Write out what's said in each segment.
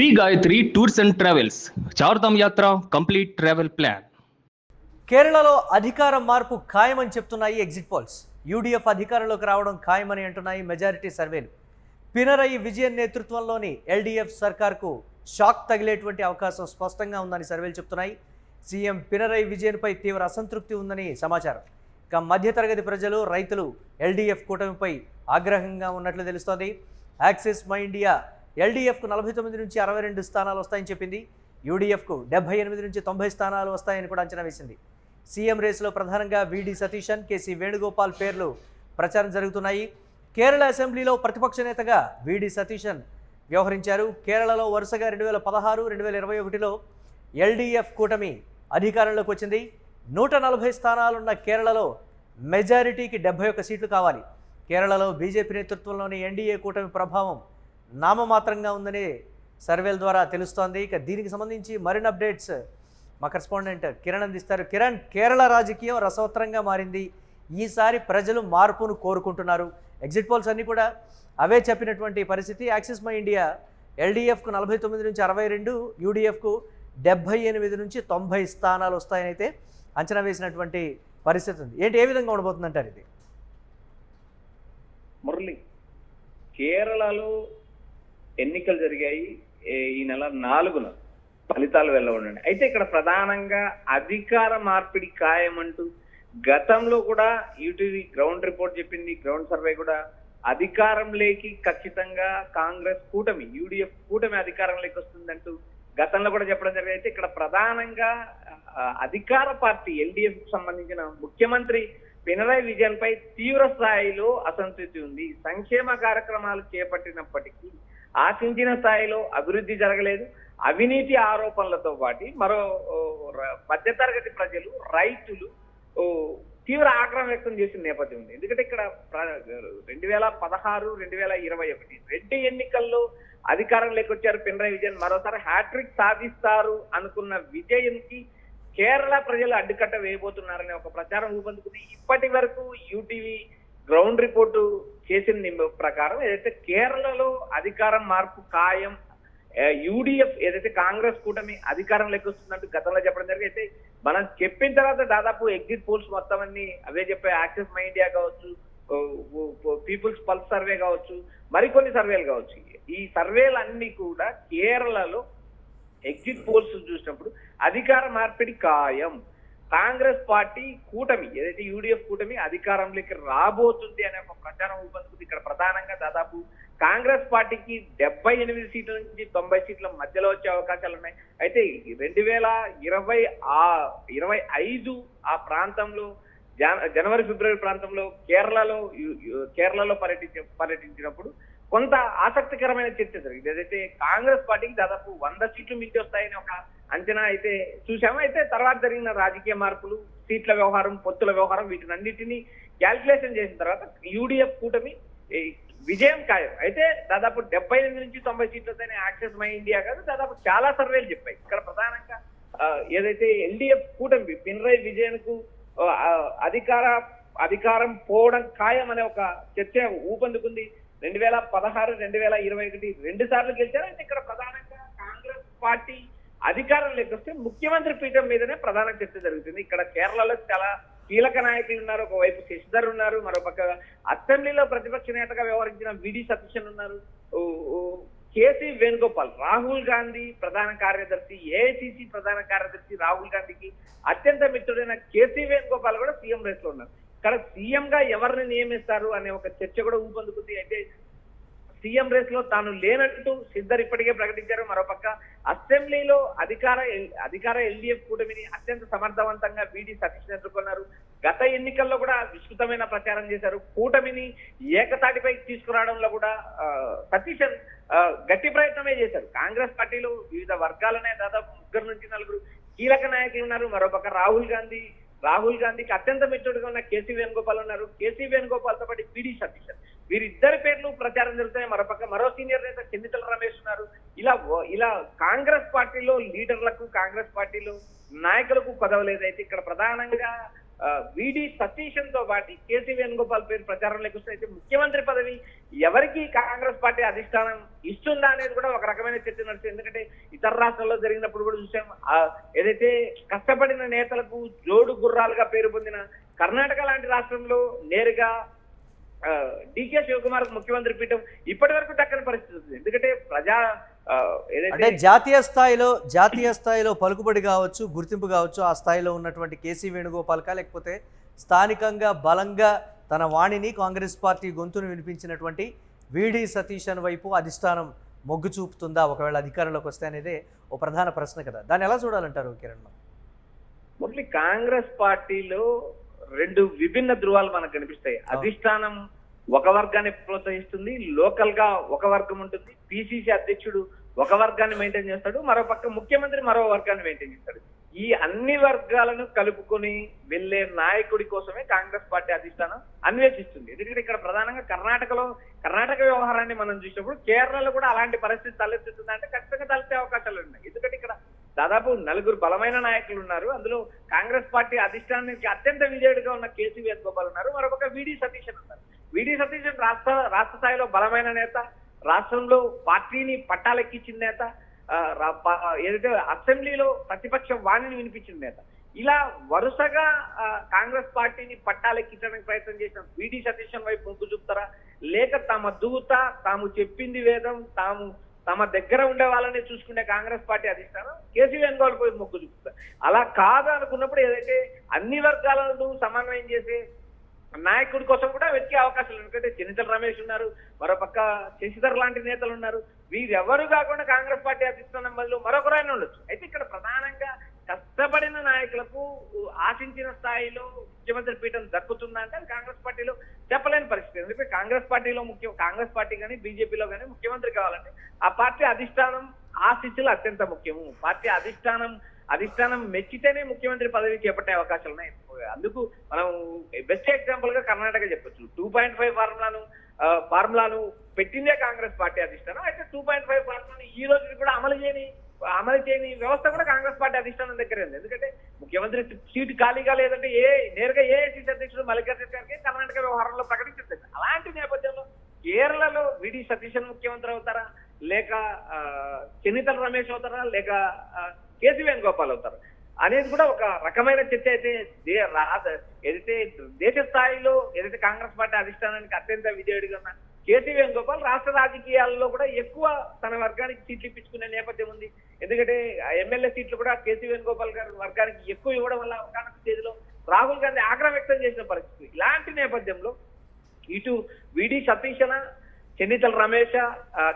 Shri Gayatri tours and travels Chardham Yatra complete travel plan. కేరళలో అధికార మార్పు ఖాయమని చెప్తున్నాయి ఎగ్జిట్ పోల్స్. యూడీఎఫ్ అధికారంలోకి రావడం ఖాయమని అంటున్నాయి మెజారిటీ సర్వేలు. పినరయి విజయన్ నేతృత్వంలోని ఎల్డీఎఫ్ సర్కార్కు షాక్ తగిలేటువంటి అవకాశం స్పష్టంగా ఉందని సర్వేలు చెప్తున్నాయి. సీఎం పినరయి విజయన్పై తీవ్ర అసంతృప్తి ఉందని సమాచారం. ఇక మధ్యతరగతి ప్రజలు, రైతులు ఎల్డీఎఫ్ కూటమిపై ఆగ్రహంగా ఉన్నట్లు తెలుస్తోంది. యాక్సిస్ మై ఇండియా ఎల్డీఎఫ్కు 49 నుంచి 62 స్థానాలు వస్తాయని చెప్పింది. యూడీఎఫ్కు 78 నుంచి 90 స్థానాలు వస్తాయని కూడా అంచనా వేసింది. సీఎం రేసులో ప్రధానంగా వీడి సతీశన్, కేసీ వేణుగోపాల్ పేర్లు ప్రచారం జరుగుతున్నాయి. కేరళ అసెంబ్లీలో ప్రతిపక్ష నేతగా వీడి సతీశన్ వ్యవహరించారు. కేరళలో వరుసగా 2016, 2021లో ఎల్డీఎఫ్ కూటమి అధికారంలోకి వచ్చింది. 140 స్థానాలున్న కేరళలో మెజారిటీకి 71 సీట్లు కావాలి. కేరళలో బీజేపీ నేతృత్వంలోని ఎన్డీఏ కూటమి ప్రభావం నామమాత్రంగా ఉందని సర్వేల ద్వారా తెలుస్తోంది. ఇక దీనికి సంబంధించి మరిన్ని అప్డేట్స్ మా కరెస్పాండెంట్ కిరణ్ అందిస్తారు. కిరణ్, కేరళ రాజకీయం రసవత్తరంగా మారింది. ఈసారి ప్రజలు మార్పును కోరుకుంటున్నారు. ఎగ్జిట్ పోల్స్ అన్నీ కూడా అవే చెప్పినటువంటి పరిస్థితి. యాక్సిస్ మై ఇండియా ఎల్డీఎఫ్కు 49 నుంచి 62, యూడీఎఫ్కు 78 నుంచి 90 స్థానాలు వస్తాయని అయితే అంచనా వేసినటువంటి పరిస్థితి ఉంది. ఏంటి, ఏ విధంగా ఉండబోతుందంటారు ఇది? మురళి, కేరళలో ఎన్నికలు జరిగాయి. ఈ నెల 4న ఫలితాలు వెళ్ళవుండండి. అయితే ఇక్కడ ప్రధానంగా అధికార మార్పిడి ఖాయమంటూ గతంలో కూడా యూటీవీ గ్రౌండ్ రిపోర్ట్ చెప్పింది, గ్రౌండ్ సర్వే కూడా అధికారంలోకి ఖచ్చితంగా కాంగ్రెస్ కూటమి, యూడీఎఫ్ కూటమి అధికారంలోకి వస్తుందంటూ గతంలో కూడా చెప్పడం జరిగింది. అయితే ఇక్కడ ప్రధానంగా అధికార పార్టీ ఎల్డీఎఫ్ కు సంబంధించిన ముఖ్యమంత్రి పినరయి విజయన్ పై తీవ్ర స్థాయిలో అసంతృప్తి ఉంది. సంక్షేమ కార్యక్రమాలు చేపట్టినప్పటికీ ఆశించిన స్థాయిలో అభివృద్ధి జరగలేదు. అవినీతి ఆరోపణలతో పాటు మరో మధ్యతరగతి ప్రజలు, రైతులు తీవ్ర ఆగ్రహం వ్యక్తం చేసిన నేపథ్యం ఉంది. ఎందుకంటే ఇక్కడ 2016, 2021 రెండు ఎన్నికల్లో అధికారంలోకి వచ్చారు పినరయి విజయన్. మరోసారి హ్యాట్రిక్ సాధిస్తారు అనుకున్న విజయన్ కి కేరళ ప్రజలు అడ్డుకట్ట వేయబోతున్నారనే ఒక ప్రచారం ఊపందుకుంది. ఇప్పటి వరకు యూటీవీ గ్రౌండ్ రిపోర్టు చేసిన ప్రకారం ఏదైతే కేరళలో అధికారం మార్పు ఖాయం, యూడీఎఫ్ ఏదైతే కాంగ్రెస్ కూటమి అధికారంలోకి వస్తుందంటూ గతంలో చెప్పడం జరిగింది. అయితే మనం చెప్పిన తర్వాత దాదాపు ఎగ్జిట్ పోల్స్ మొత్తం అన్ని అవే చెప్పే. యాక్సిస్ మై ఇండియా కావచ్చు, పీపుల్స్ పల్స్ సర్వే కావచ్చు, మరికొన్ని సర్వేలు కావచ్చు. ఈ సర్వేలన్నీ కూడా కేరళలో ఎగ్జిట్ పోల్స్ చూసినప్పుడు అధికార మార్పిడి ఖాయం, కాంగ్రెస్ పార్టీ కూటమి ఏదైతే యూడీఎఫ్ కూటమి అధికారంలోకి రాబోతుంది అనే ఒక ప్రచారం ఊపందుకుంది. ఇక్కడ ప్రధానంగా దాదాపు కాంగ్రెస్ పార్టీకి 78 సీట్ల నుంచి 90 సీట్ల మధ్యలో వచ్చే అవకాశాలు ఉన్నాయి. అయితే 2025 ఆ ప్రాంతంలో జనవరి, ఫిబ్రవరి ప్రాంతంలో కేరళలో పర్యటించినప్పుడు కొంత ఆసక్తికరమైన చర్చ జరిగింది. ఏదైతే కాంగ్రెస్ పార్టీకి దాదాపు 100 సీట్లు మించి వస్తాయని ఒక అంచనా అయితే చూసాము. అయితే తర్వాత జరిగిన రాజకీయ మార్పులు, సీట్ల వ్యవహారం, పొత్తుల వ్యవహారం, వీటినన్నిటినీ క్యాల్కులేషన్ చేసిన తర్వాత యూడీఎఫ్ కూటమి విజయం ఖాయం. అయితే దాదాపు 78 నుంచి 90 సీట్లతోనే యాక్సిస్ మై ఇండియా కాదు, దాదాపు చాలా సర్వేలు చెప్పాయి. ఇక్కడ ప్రధానంగా ఏదైతే ఎల్డీఎఫ్ కూటమి పినరయి విజయన్ కు అధికారం పోవడం ఖాయం అనే ఒక చర్చ ఊపందుకుంది. 2016, 2021 రెండు సార్లు గెలిచారు. అయితే ఇక్కడ ప్రధానంగా కాంగ్రెస్ పార్టీ అధికారంలోకి వస్తే ముఖ్యమంత్రి పీఠం మీదనే ప్రధాన చర్చ జరుగుతుంది. ఇక్కడ కేరళలో చాలా కీలక నాయకులు ఉన్నారు. ఒకవైపు శశిధర్ ఉన్నారు, మరోపక్క అసెంబ్లీలో ప్రతిపక్ష నేతగా వ్యవహరించిన వీడి సతీశన్ ఉన్నారు, కేసీ వేణుగోపాల్, రాహుల్ గాంధీ ప్రధాన కార్యదర్శి, ఏఐసిసి ప్రధాన కార్యదర్శి రాహుల్ గాంధీకి అత్యంత మిత్రుడైన కేసీ వేణుగోపాల్ కూడా సీఎం రేస్ లో ఉన్నారు. ఇక్కడ సీఎం గా ఎవరిని నియమిస్తారు అనే ఒక చర్చ కూడా ఊపందుకుంది. అయితే సీఎం రేస్ లో తాను లేనట్టు సిద్ధర్ ఇప్పటికే ప్రకటించారు. మరోపక్క అసెంబ్లీలో అధికార ఎల్డీఎఫ్ కూటమిని అత్యంత సమర్థవంతంగా వీడి సతీశన్ ఎదుర్కొన్నారు. గత ఎన్నికల్లో కూడా విస్తృతమైన ప్రచారం చేశారు. కూటమిని ఏకతాటిపై తీసుకురావడంలో కూడా సతీశన్ గట్టి ప్రయత్నమే చేశారు. కాంగ్రెస్ పార్టీలో వివిధ వర్గాలనే దాదాపు 3 నుంచి 4 కీలక నాయకులు ఉన్నారు. మరోపక్క రాహుల్ గాంధీకి అత్యంత మిత్రుడిగా ఉన్న కేసీ వేణుగోపాల్ ఉన్నారు. కేసీ వేణుగోపాల్ తో పాటు వీడి సతీశన్, వీరిద్దరి పేర్లు ప్రచారం జరుగుతాయి. మరోపక్క మరో సీనియర్ నేత చెన్నితల రమేష్ ఉన్నారు. ఇలా కాంగ్రెస్ పార్టీలో లీడర్లకు, కాంగ్రెస్ పార్టీలో నాయకులకు కొదవలేదు. అయితే ఇక్కడ ప్రధానంగా విడి సతీశన్ తో పాటు కేసీ వేణుగోపాల్ పేరు ప్రచారంలోకి వస్తే అయితే ముఖ్యమంత్రి పదవి ఎవరికి కాంగ్రెస్ పార్టీ అధిష్టానం ఇస్తుందా అనేది కూడా ఒక రకమైన చర్చ నడుస్తుంది. ఎందుకంటే ఇతర రాష్ట్రాల్లో జరిగినప్పుడు కూడా చూసాం, ఏదైతే కష్టపడిన నేతలకు జోడు గుర్రాలుగా పేరు పొందిన కర్ణాటక లాంటి రాష్ట్రంలో నేరుగా డికే శివకుమార్ ముఖ్యమంత్రి పీఠం ఇప్పటి వరకు దక్కని పరిస్థితి ఉంది. ఎందుకంటే అంటే జాతీయ స్థాయిలో పలుకుబడి కావచ్చు, గుర్తింపు కావచ్చు, ఆ స్థాయిలో ఉన్నటువంటి కేసీ వేణుగోపాల్కా, లేకపోతే స్థానికంగా బలంగా తన వాణిని కాంగ్రెస్ పార్టీ గొంతును వినిపించినటువంటి విడి సతీశన్ వైపు అధిష్టానం మొగ్గు చూపుతుందా ఒకవేళ అధికారంలోకి వస్తే అనేదే ఓ ప్రధాన ప్రశ్న కదా. దాన్ని ఎలా చూడాలంటారు కిరణ్? మురళి, కాంగ్రెస్ పార్టీలో రెండు విభిన్న ధృవాలు మనకు కనిపిస్తాయి. అధిష్టానం ఒక వర్గాన్ని ప్రోత్సహిస్తుంది, లోకల్ గా ఒక వర్గం ఉంటుంది, పిసిసి అధ్యక్షుడు ఒక వర్గాన్ని మెయింటైన్ చేస్తాడు, మరో పక్క ముఖ్యమంత్రి మరో వర్గాన్ని మెయింటైన్ చేస్తాడు. ఈ అన్ని వర్గాలను కలుపుకొని వెళ్లే నాయకుడి కోసమే కాంగ్రెస్ పార్టీ అధిష్టానం అన్వేషిస్తుంది. ఎందుకంటే ఇక్కడ ప్రధానంగా కర్ణాటక వ్యవహారాన్ని మనం చూసినప్పుడు కేరళలో కూడా అలాంటి పరిస్థితి తలెత్తుతుంది అంటే ఖచ్చితంగా తలెత్తే అవకాశాలు ఉన్నాయి. ఎందుకంటే ఇక్కడ దాదాపు 4 బలమైన నాయకులు ఉన్నారు. అందులో కాంగ్రెస్ పార్టీ అధిష్టానానికి అత్యంత విజయుడిగా ఉన్న కేసీ వేణుగోపాల్ ఉన్నారు, మరొక విడి సతీశన్ ఉన్నారు. విడి సతీశన్ రాష్ట్ర స్థాయిలో బలమైన నేత, రాష్ట్రంలో పార్టీని పట్టాలెక్కించిన నేత, ఏదైతే అసెంబ్లీలో ప్రతిపక్షం వాణిని వినిపించిన నేత. ఇలా వరుసగా కాంగ్రెస్ పార్టీని పట్టాలెక్కించడానికి ప్రయత్నం చేసిన విడి సతీశన్ వైపు మొగ్గు చూపుతారా, లేక తమ దూత తాము చెప్పింది వేదం తమ దగ్గర ఉండే వాళ్ళని చూసుకునే కాంగ్రెస్ పార్టీ అధిష్టానం కేసీ వేణుగోపాల్ పోయి మొగ్గు చూపుతారు. అలా కాదు అనుకున్నప్పుడు ఏదైతే అన్ని వర్గాలను సమన్వయం చేసే నాయకుడి కోసం కూడా వెతికే అవకాశాలు. ఎందుకంటే చెన్నితల రమేష్ ఉన్నారు, మరోపక్క శశిధర్ లాంటి నేతలు ఉన్నారు. వీరెవరు కాకుండా కాంగ్రెస్ పార్టీ అధిష్టానం బదులు మరొకరు ఆయన ఉండొచ్చు. అయితే ఇక్కడ ప్రధానంగా కష్టపడిన నాయకులకు ఆశించిన స్థాయిలో ముఖ్యమంత్రి పీఠం దక్కుతుందంటే అది కాంగ్రెస్ పార్టీలో చెప్పలేని పరిస్థితి. ఎందుకంటే కాంగ్రెస్ పార్టీ కానీ బీజేపీలో కానీ ముఖ్యమంత్రి కావాలంటే ఆ పార్టీ అధిష్టానం ఆశిస్సులు అత్యంత ముఖ్యము. పార్టీ అధిష్టానం మెచ్చితేనే ముఖ్యమంత్రి పదవి చేపట్టే అవకాశాలు ఉన్నాయి. అందుకు మనం బెస్ట్ ఎగ్జాంపుల్ గా కర్ణాటక చెప్పొచ్చు. 2.5 ఫార్ములాను పెట్టిందే కాంగ్రెస్ పార్టీ అధిష్టానం. అయితే 2.5 ఫార్ములాను ఈ రోజు కూడా అమలు చేయని వ్యవస్థ కూడా కాంగ్రెస్ పార్టీ అధిష్టానం దగ్గర ఉంది. ఎందుకంటే ముఖ్యమంత్రి సీటు ఖాళీగా లేదంటే నేరుగా ఏఐసీసీ అధ్యక్షుడు మల్లికార్జున ఖర్గే కర్ణాటక వ్యవహారంలో ప్రకటించింది. అలాంటి నేపథ్యంలో కేరళలో విడి సతీశన్ ముఖ్యమంత్రి అవుతారా, లేక చెన్నితల రమేష్ అవుతారా, లేక కేసీ వేణుగోపాల్ అవుతారు అనేది కూడా ఒక రకమైన చర్చ అయితే ఏదైతే దేశ స్థాయిలో ఏదైతే కాంగ్రెస్ పార్టీ అధిష్టానానికి అత్యంత విజయుడిగా ఉన్న కేసీ వేణుగోపాల్ రాష్ట్ర రాజకీయాల్లో కూడా ఎక్కువ తన వర్గానికి సీట్లు ఇప్పించుకునే నేపథ్యం ఉంది. ఎందుకంటే ఎమ్మెల్యే సీట్లు కూడా కేసీ వేణుగోపాల్ గారి వర్గానికి ఎక్కువ ఇవ్వడం వల్ల ఒక స్టేజ్లో రాహుల్ గాంధీ ఆగ్రహం వ్యక్తం చేసిన పరిస్థితి. ఇలాంటి నేపథ్యంలో ఇటు విడి సతీశన, చెన్నితల రమేష,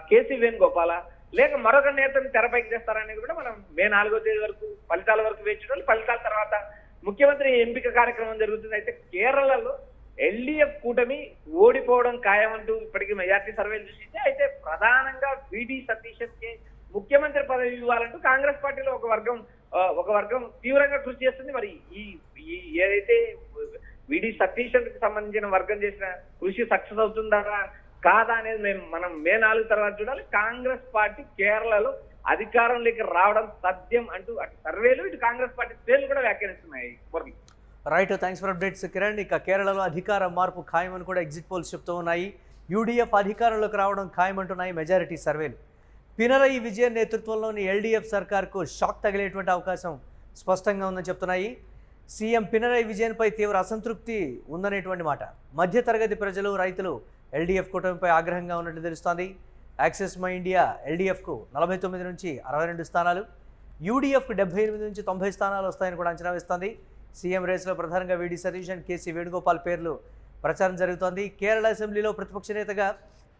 కేసీ వేణుగోపాల, లేక మరొక నేతను తెరపైకి చేస్తారనేది కూడా మనం మే 4వ తేదీ వరకు ఫలితాల వరకు వేచి చూడాలి. ఫలితాల తర్వాత ముఖ్యమంత్రి ఎంపిక కార్యక్రమం జరుగుతుంది. అయితే కేరళలో ఎల్డీఎఫ్ కూటమి ఓడిపోవడం ఖాయమంటూ ఇప్పటికీ మెజార్టీ సర్వేలు చూసింది. అయితే ప్రధానంగా విడి సతీశన్ కి ముఖ్యమంత్రి పదవి ఇవ్వాలంటూ కాంగ్రెస్ పార్టీలో ఒక వర్గం తీవ్రంగా కృషి చేస్తుంది. మరి ఈ ఏదైతే విడి సతీశన్ కి సంబంధించిన వర్గం చేసిన కృషి సక్సెస్ అవుతుందా కాదా అనేది మనం మే 4 తర్వాత చూడాలి. కాంగ్రెస్ పార్టీ కేరళలో అధికారంలోకి రావడం తథ్యం అంటూ అటు సర్వేలు ఇటు కాంగ్రెస్ పార్టీ శ్రేణులు కూడా వ్యాఖ్యానిస్తున్నాయి. Right, thanks for updates Kiran. ఇక కేరళలో అధికార మార్పు ఖాయమని కూడా ఎగ్జిట్ పోల్స్ చెప్తూ ఉన్నాయి. యూడీఎఫ్ అధికారంలోకి రావడం ఖాయమంటున్నాయి మెజారిటీ సర్వేలు. పినరయి విజయన్ నేతృత్వంలోని ఎల్డీఎఫ్ సర్కార్కు షాక్ తగిలేటువంటి అవకాశం స్పష్టంగా ఉందని చెప్తున్నాయి. సీఎం పినరయి విజయన్పై తీవ్ర అసంతృప్తి ఉందనేటువంటి మాట. మధ్యతరగతి ప్రజలు, రైతులు ఎల్డీఎఫ్ కూటమిపై ఆగ్రహంగా ఉన్నట్టు తెలుస్తోంది. యాక్సెస్ మై ఇండియా ఎల్డీఎఫ్కు 49 నుంచి 62 స్థానాలు, యూడీఎఫ్కు 78 నుంచి 90 స్థానాలు వస్తాయని కూడా అంచనా వేస్తోంది. సీఎం రేసులో ప్రధానంగా విడి సతీశన్, కేసీ వేణుగోపాల్ పేర్లు ప్రచారం జరుగుతోంది. కేరళ అసెంబ్లీలో ప్రతిపక్ష నేతగా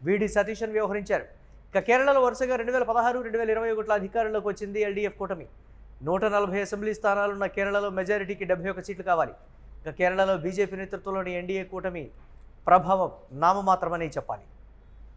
విడి సతీశన్ వ్యవహరించారు. ఇక కేరళలో వరుసగా 2016, 2021 అధికారంలోకి వచ్చింది ఎల్డీఎఫ్ కూటమి. 140 అసెంబ్లీ స్థానాలున్న కేరళలో మెజారిటీకి 71 సీట్లు కావాలి. ఇక కేరళలో బీజేపీ నేతృత్వంలోని ఎన్డీఏ కూటమి ప్రభావం నామమాత్రమని చెప్పాలి.